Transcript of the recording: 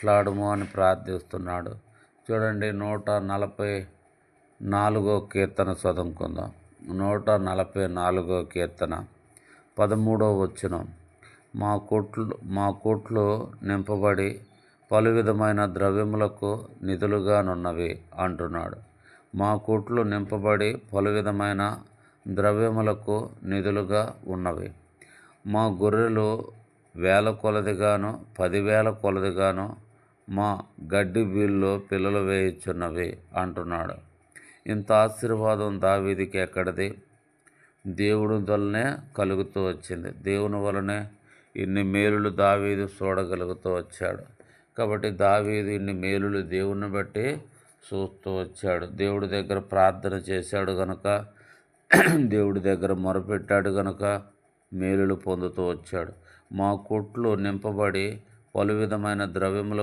మాట్లాడుము అని ప్రార్థిస్తున్నాడు. చూడండి, 144 కీర్తన చదువుకుందాం. 144 కీర్తన 13వ వచనం. మా కొట్లు నింపబడి పలు విధమైన ద్రవ్యములకు నిధులుగానున్నవి అంటున్నాడు. మా కొట్లు నింపబడి పలు విధమైన ద్రవ్యములకు నిధులుగా ఉన్నవి. మా గొర్రెలు 1000 కొలదిగాను 10,000 కొలదిగాను మా గడ్డి బీల్లో పిల్లలు వేయుచున్నవి అంటున్నాడు. ఇంత ఆశీర్వాదం దావీదుకి ఎక్కడిది? దేవుడి వలనే కలుగుతూ వచ్చింది. దేవుని వలనే ఇన్ని మేలులు దావీదు చూడగలుగుతూ వచ్చాడు. కాబట్టి దావీదు ఇన్ని మేలులు దేవుని బట్టి చూస్తూ వచ్చాడు. దేవుడి దగ్గర ప్రార్థన చేశాడు గనుక, దేవుడి దగ్గర మొరపెట్టాడు గనుక మేలులు పొందుతూ వచ్చాడు. మా కొట్లు నింపబడి పలు విధమైన ద్రవ్యములకు